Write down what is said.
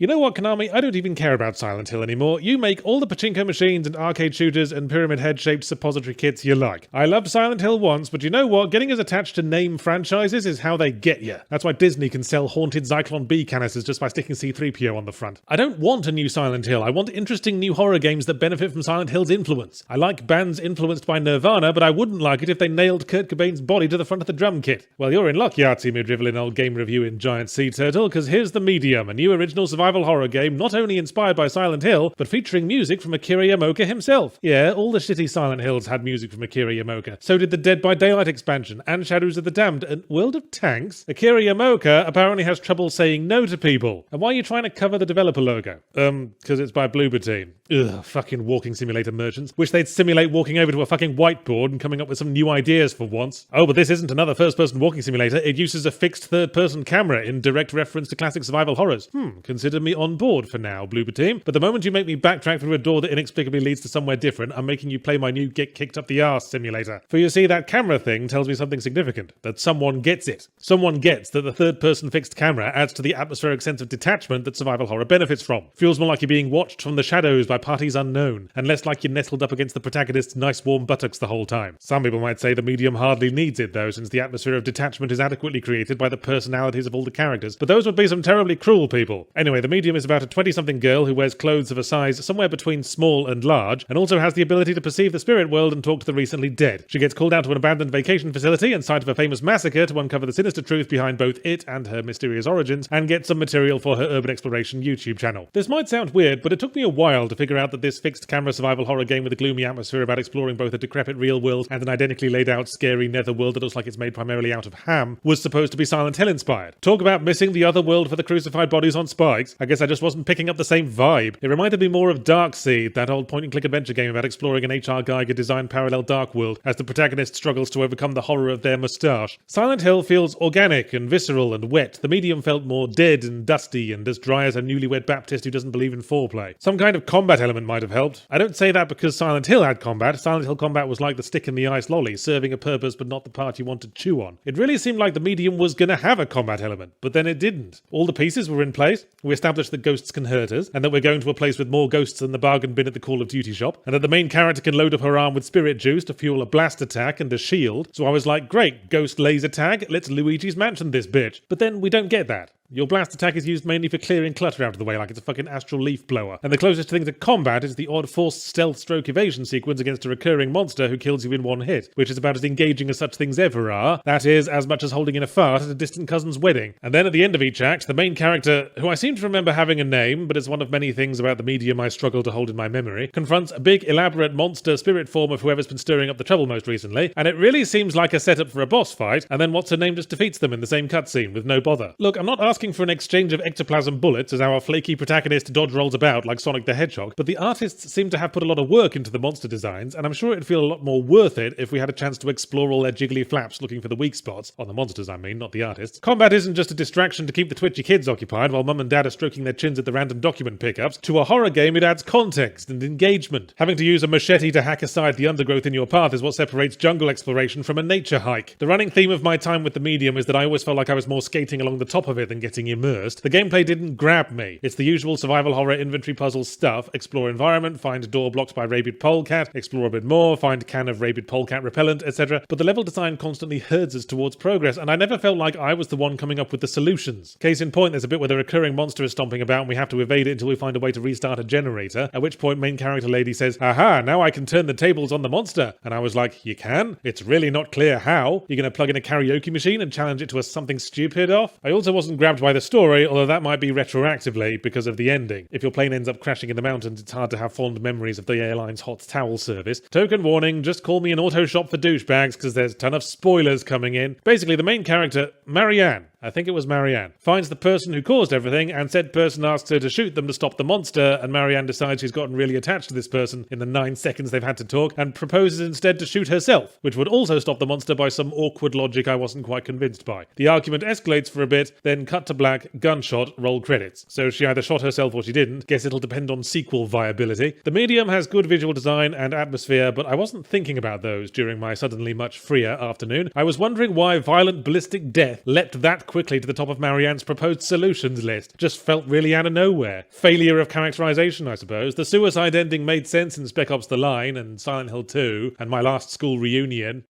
You know what, Konami? I don't even care about Silent Hill anymore. You make all the pachinko machines and arcade shooters and pyramid head-shaped suppository kits you like. I loved Silent Hill once, but you know what? Getting us attached to name franchises is how they get you. That's why Disney can sell haunted Zyklon B canisters just by sticking C-3PO on the front. I don't want a new Silent Hill. I want interesting new horror games that benefit from Silent Hill's influence. I like bands influenced by Nirvana, but I wouldn't like it if they nailed Kurt Cobain's body to the front of the drum kit. Well, you're in luck, Yahtzee mid-drivelling old game review in Giant Sea Turtle, because here's The Medium, a new original survival horror game not only inspired by Silent Hill, but featuring music from Akira Yamaoka himself. Yeah, all the shitty Silent Hills had music from Akira Yamaoka. So did the Dead by Daylight expansion, and Shadows of the Damned, and World of Tanks. Akira Yamaoka apparently has trouble saying no to people. And why are you trying to cover the developer logo? Because it's by Bloober Team. Ugh, fucking walking simulator merchants. Wish they'd simulate walking over to a fucking whiteboard and coming up with some new ideas for once. Oh, but this isn't another first-person walking simulator. It uses a fixed third-person camera in direct reference to classic survival horrors. Consider me on board for now, Bloober Team. But the moment you make me backtrack through a door that inexplicably leads to somewhere different, I'm making you play my new get kicked up the arse simulator. For you see, that camera thing tells me something significant. That someone gets it. Someone gets that the third-person fixed camera adds to the atmospheric sense of detachment that survival horror benefits from. Feels more like you're being watched from the shadows by parties unknown, and less like you're nestled up against the protagonist's nice warm buttocks the whole time. Some people might say the medium hardly needs it though, since the atmosphere of detachment is adequately created by the personalities of all the characters, but those would be some terribly cruel people. Anyway, the medium is about a 20-something girl who wears clothes of a size somewhere between small and large, and also has the ability to perceive the spirit world and talk to the recently dead. She gets called out to an abandoned vacation facility and site of a famous massacre to uncover the sinister truth behind both it and her mysterious origins, and get some material for her urban exploration YouTube channel. This might sound weird, but it took me a while to figure out that this fixed camera survival horror game with a gloomy atmosphere about exploring both a decrepit real world and an identically laid out scary nether world that looks like it's made primarily out of ham was supposed to be Silent Hill inspired. Talk about missing the other world for the crucified bodies on spikes. I guess I just wasn't picking up the same vibe. It reminded me more of Darkseid, that old point-and-click adventure game about exploring an H.R. Geiger designed parallel dark world as the protagonist struggles to overcome the horror of their moustache. Silent Hill feels organic and visceral and wet. The medium felt more dead and dusty and as dry as a newlywed Baptist who doesn't believe in foreplay. Some kind of combat element might have helped. I don't say that because Silent Hill had combat. Silent Hill combat was like the stick in the ice lolly, serving a purpose but not the part you want to chew on. It really seemed like the medium was gonna have a combat element, but then it didn't. All the pieces were in place. We established that ghosts can hurt us, and that we're going to a place with more ghosts than the bargain bin at the Call of Duty shop, and that the main character can load up her arm with spirit juice to fuel a blast attack and a shield. So I was like, great, ghost laser tag, let's Luigi's Mansion this bitch. But then we don't get that. Your blast attack is used mainly for clearing clutter out of the way like it's a fucking astral leaf blower. And the closest thing to combat is the odd forced stealth stroke evasion sequence against a recurring monster who kills you in one hit, which is about as engaging as such things ever are. That is, as much as holding in a fart at a distant cousin's wedding. And then at the end of each act, the main character, who I seem to remember having a name, but it's one of many things about the medium I struggle to hold in my memory, confronts a big elaborate monster spirit form of whoever's been stirring up the trouble most recently, and it really seems like a setup for a boss fight, and then what's her name just defeats them in the same cutscene with no bother. Look, I'm not asking for an exchange of ectoplasm bullets as our flaky protagonist dodge rolls about like Sonic the Hedgehog, but the artists seem to have put a lot of work into the monster designs, and I'm sure it'd feel a lot more worth it if we had a chance to explore all their jiggly flaps looking for the weak spots. On the monsters, I mean, not the artists. Combat isn't just a distraction to keep the twitchy kids occupied while mum and dad are stroking their chins at the random document pickups. To a horror game, it adds context and engagement. Having to use a machete to hack aside the undergrowth in your path is what separates jungle exploration from a nature hike. The running theme of my time with the medium is that I always felt like I was more skating along the top of it than getting immersed. The gameplay didn't grab me. It's the usual survival horror inventory puzzle stuff. Explore environment, find door blocked by rabid polecat, explore a bit more, find can of rabid polecat repellent, etc. But the level design constantly herds us towards progress, and I never felt like I was the one coming up with the solutions. Case in point, there's a bit where the recurring monster is stomping about and we have to evade it until we find a way to restart a generator, at which point main character lady says, "Aha, now I can turn the tables on the monster." And I was like, you can? It's really not clear how. You're gonna plug in a karaoke machine and challenge it to a something stupid off? I also wasn't grabbed by the story, although that might be retroactively because of the ending. If your plane ends up crashing in the mountains, it's hard to have fond memories of the airline's hot towel service. Token warning, just call me an auto shop for douchebags because there's a ton of spoilers coming in. Basically, the main character, Marianne, I think it was Marianne, finds the person who caused everything, and said person asks her to shoot them to stop the monster, and Marianne decides she's gotten really attached to this person in the 9 seconds they've had to talk, and proposes instead to shoot herself, which would also stop the monster by some awkward logic I wasn't quite convinced by. The argument escalates for a bit, then cut to black, gunshot, roll credits. So she either shot herself or she didn't. Guess it'll depend on sequel viability. The medium has good visual design and atmosphere, but I wasn't thinking about those during my suddenly much freer afternoon. I was wondering why violent ballistic death leapt that quickly to the top of Marianne's proposed solutions list. Just felt really out of nowhere. Failure of characterization, I suppose. The suicide ending made sense in Spec Ops: The Line and Silent Hill 2 and My Last School Reunion.